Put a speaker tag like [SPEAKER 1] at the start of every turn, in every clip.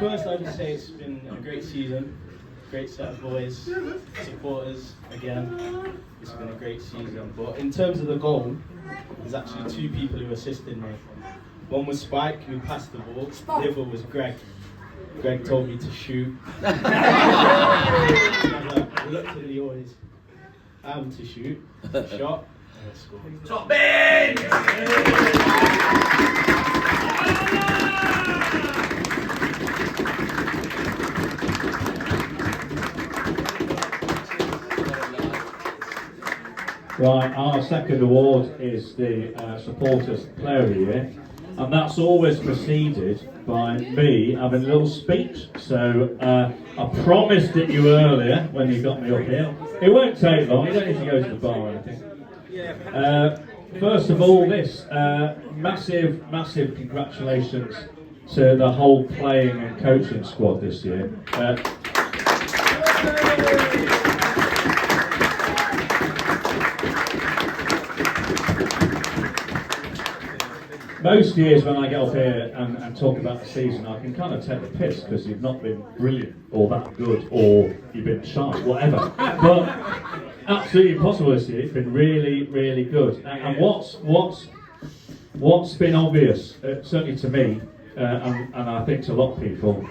[SPEAKER 1] First, I would say it's been a great season, great set of boys, supporters again. It's been a great season. But in terms of the goal, there's actually two people who assisted me. One was Spike, who passed the ball. The other was Greg. Greg told me to shoot. Reluctantly always am to shoot. Shot. And I scored.
[SPEAKER 2] Top Ben!
[SPEAKER 3] Right, our second award is the Supporters Player of the Year, and that's always preceded by me having a little speech. So I promised it you earlier when you got me up here. It won't take long, you don't need to go to the bar or anything. First of all, this massive congratulations to the whole playing and coaching squad this year. Most years when I get up here and talk about the season, I can kind of take the piss because you've not been brilliant or that good or you've been shy, whatever. But absolutely impossible this year. It's been really, really good. And what's been obvious, certainly to me, and I think to a lot of people,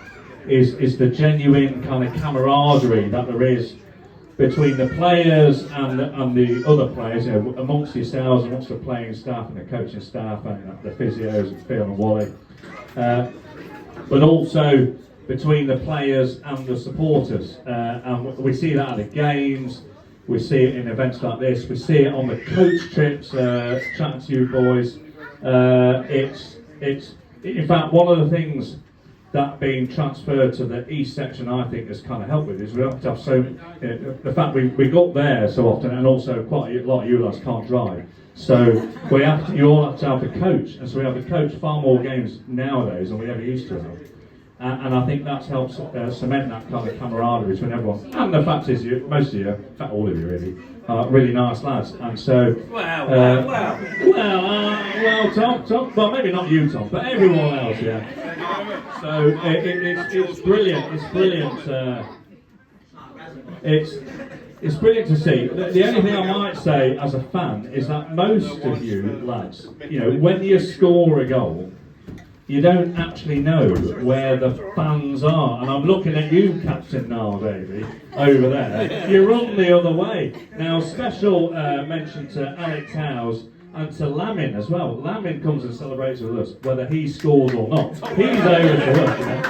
[SPEAKER 3] is the genuine kind of camaraderie that there is between the players and the other players, you know, amongst yourselves, amongst the playing staff and the coaching staff and the physios and Phil and Wally, but also between the players and the supporters. And we see that at the games, we see it in events like this, we see it on the coach trips, chatting to you boys. It's in fact one of the things that being transferred to the east section, I think, has kind of helped with is we have to have the fact we got there so often, and also quite a lot of you lads can't drive, so you all have to have the coach, and so we have the coach far more games nowadays than we ever used to have, and I think that's helped cement that kind of camaraderie between everyone. And the fact is, most of you, in fact all of you really, are really nice lads, and so well, Tom, well maybe not you, Tom, but everyone else, yeah. So it's brilliant. It's brilliant. It's brilliant to see. The only thing I might say as a fan is that most of you lads, you know, when you score a goal, you don't actually know where the fans are. And I'm looking at you, Captain Niall Davey, over there. You run the other way. Now, special mention to Alex Howes and to Lamin as well. Lamin comes and celebrates with us, whether he scores or not. He's over to us, you know.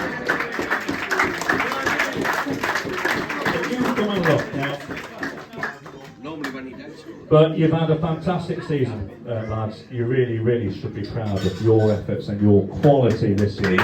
[SPEAKER 3] You come and look now.
[SPEAKER 2] Normally when he does score.
[SPEAKER 3] But you've had a fantastic season, lads. You really, really should be proud of your efforts and your quality this year.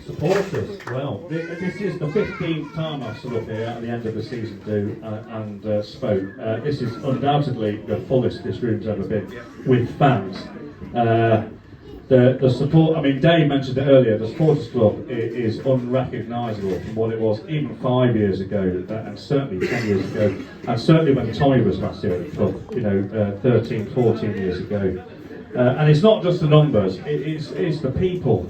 [SPEAKER 3] Supporters, well, this is the 15th time I've stood up here at the end of the season and spoke. This is undoubtedly the fullest this room's ever been with fans. The support, I mean, Dave mentioned it earlier, the supporters club is unrecognisable from what it was even 5 years ago, and certainly 10 years ago, and certainly when Tommy was last year at the club, you know, 13, 14 years ago. And it's not just the numbers, it's the people.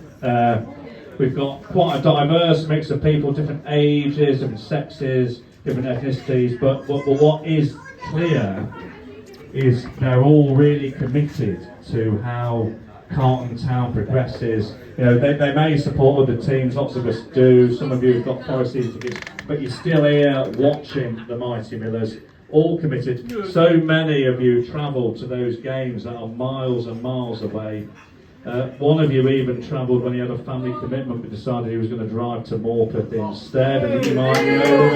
[SPEAKER 3] We've got quite a diverse mix of people, different ages, different sexes, different ethnicities, but what is clear is they're all really committed to how Carlton Town progresses. You know, they may support other teams, lots of us do, some of you have got Forest season tickets, but you're still here watching the Mighty Millers, all committed. So many of you travel to those games that are miles and miles away. One of you even travelled when he had a family commitment, but decided he was going to drive to Morpeth instead, and you might know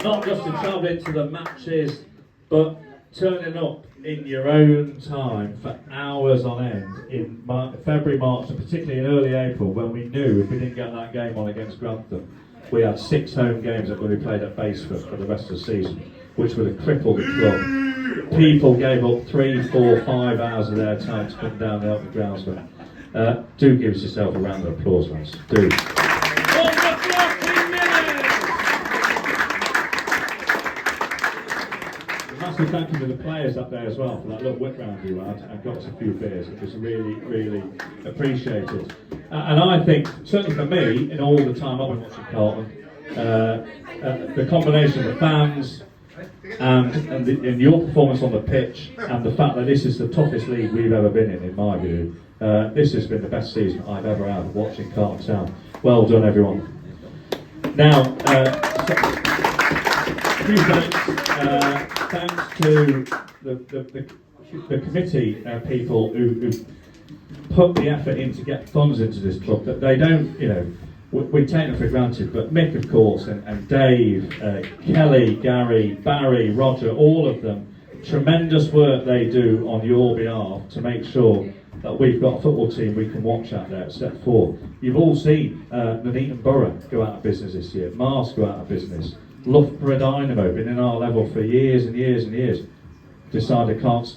[SPEAKER 3] not just to travel into the matches, but turning up in your own time for hours on end in February, March, and particularly in early April, when we knew if we didn't get that game on against Grantham, we had 6 home games that were going to be played at Baseford for the rest of the season, which would have crippled the club. People gave up 3, 4, 5 hours of their time to come down and help the groundsman. Do give yourself a round of applause, lads. Do. massive thank you to the players up there as well for that little whip round you had and got us a few beers. It was really, really appreciated. And I think, certainly for me, in all the time I've been watching Carlton, the combination of the fans and your performance on the pitch and the fact that this is the toughest league we've ever been in my view, this has been the best season I've ever had watching Carlton Town. Well done, everyone. Now, few thanks. Thanks to the committee people who put the effort in to get funds into this club. That they don't, we take it for granted. But Mick, of course, and Dave, Kelly, Gary, Barry, Roger, all of them, tremendous work they do on your behalf to make sure that we've got a football team we can watch out there at Step 4. You've all seen Nuneaton Borough go out of business this year, Mars go out of business. Loughborough Dynamo, been in our level for years and years and years, decided can't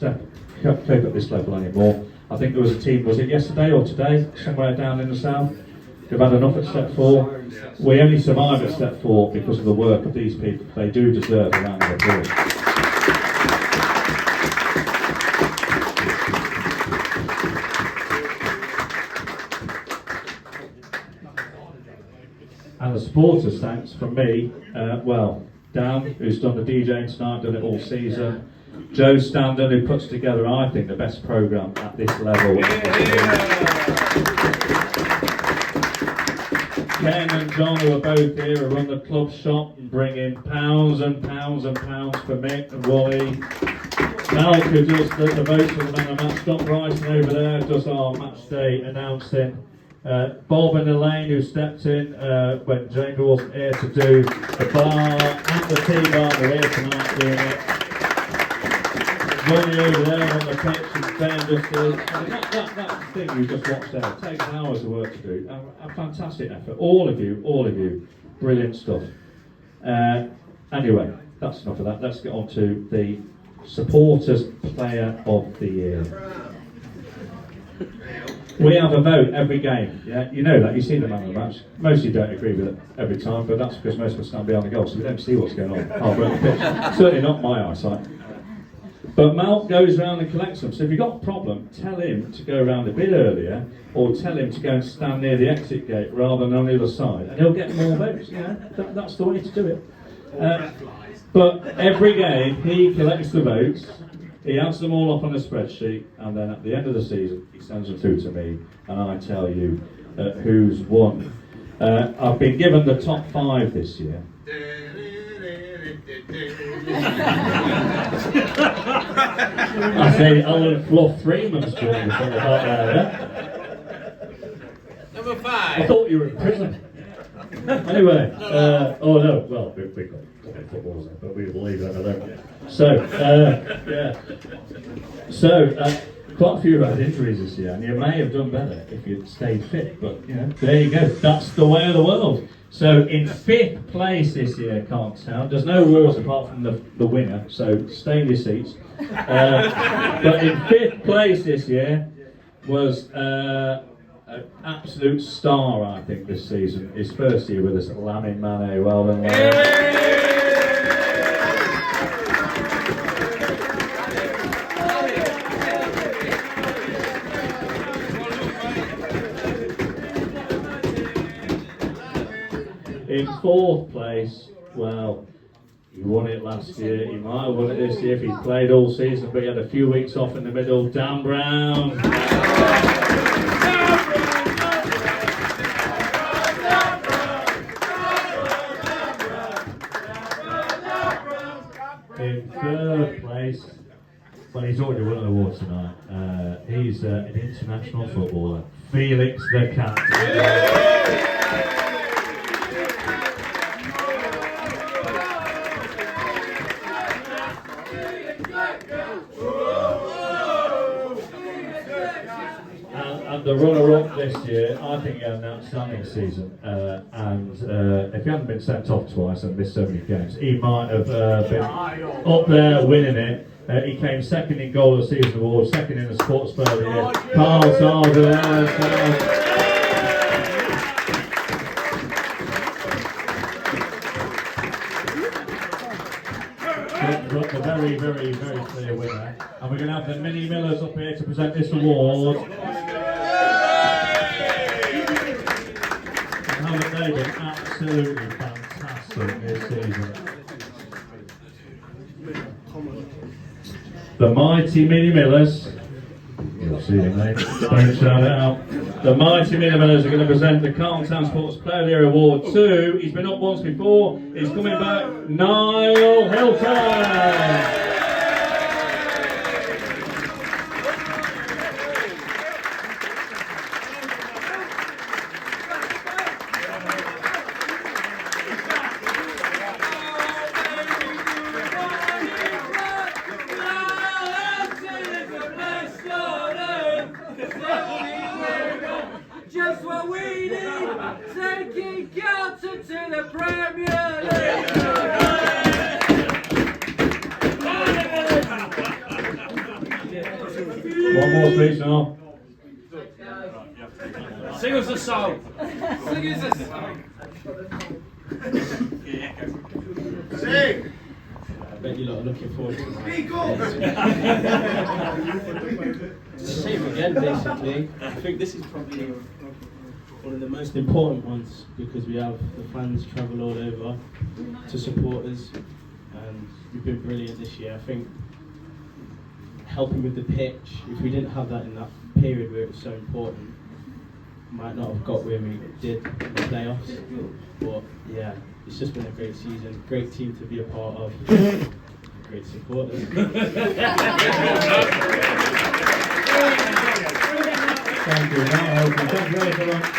[SPEAKER 3] cope at this level anymore. I think there was a team, was it yesterday or today, somewhere down in the south? They've had enough at Step 4. We only survive at Step 4 because of the work of these people. They do deserve a round of applause. And the supporters, thanks from me, Dan, who's done the DJing tonight, done it all season. Joe Standen, who puts together, I think, the best programme at this level. Ken and John, who are both here, who run the club shop and bring in pounds and pounds and pounds for Mick and Wally. Malk, who does the votes for the man of the match. Scott Bryson over there does our match day announcing. Bob and Elaine, who stepped in when Jamie wasn't here to do the bar and the tea bar. They're here tonight doing it. Ronnie over there on the pitch and Ben just did. That thing you just watched there takes hours of work to do. A fantastic effort. All of you, brilliant stuff. Anyway, that's enough of that. Let's get on to the Supporters Player of the Year. We have a vote every game, yeah? You know that, you see the man of the match. Most of you don't agree with it every time, but that's because most of us stand behind the goal, so we don't see what's going on halfway up the pitch. Certainly not my eyesight. But Malk goes around and collects them, so if you've got a problem, tell him to go around a bit earlier, or tell him to go and stand near the exit gate rather than on the other side, and he'll get more votes, yeah? That's the way to do it. But every game, he collects the votes, he adds them all up on a spreadsheet, and then at the end of the season, he sends them through to me, and I tell you who's won. I've been given the top 5 this year. I say Alan Fluff Freeman's joined us on the back there.
[SPEAKER 2] Number 5.
[SPEAKER 3] I thought you were in prison. Anyway, oh no, well, we've got footballers there, but we'll leave that alone. So, quite a few had injuries this year, and you may have done better if you'd stayed fit, but, there you go. That's the way of the world. So, in 5th place this year, Carlton Town, there's no rules apart from the winner, so stay in your seats. But in 5th place this year was an absolute star, I think, this season. His first year with us, Lamin Mane. Well done, Lamin. In 4th place, well, he won it last year, he might have won it this year if he played all season, but he had a few weeks off in the middle. Dan Brown. In 3rd place, well, he's already won an award tonight. He's an international footballer, Felix the Cat. And the runner-up this year, I think he had an outstanding season. And if he hadn't been sent off twice and missed so many games, he might have been up there winning it. He came 2nd in Goal of the Season award, 2nd in the Sports Player of the Year. Carl Sargent. we've got the very, very, very clear winner. And we're going to have the Mini Millers up here to present this award. And haven't they been absolutely fantastic this season? The mighty Mini Millers. You'll see him, mate. Don't shout it out. The mighty Mini Millers are going to present the Carlton Town Sports Player of the Year Award to, he's been up once before, he's coming back, Niall Hilton.
[SPEAKER 4] Just what we need, taking Carlton to the Premier League.
[SPEAKER 3] One more speech now.
[SPEAKER 2] Sing us a song.
[SPEAKER 4] Sing us a song.
[SPEAKER 1] I bet you lot are looking forward to that. Same again, basically. I think this is probably one of the most important ones because we have the fans travel all over to support us, and we've been brilliant this year. I think helping with the pitch, if we didn't have that in that period where it was so important, might not have got where we did in the playoffs. But yeah, it's just been a great season, great team to be a part of, great supporters.
[SPEAKER 3] Thank you, Niall Hilton. Thank you, everyone.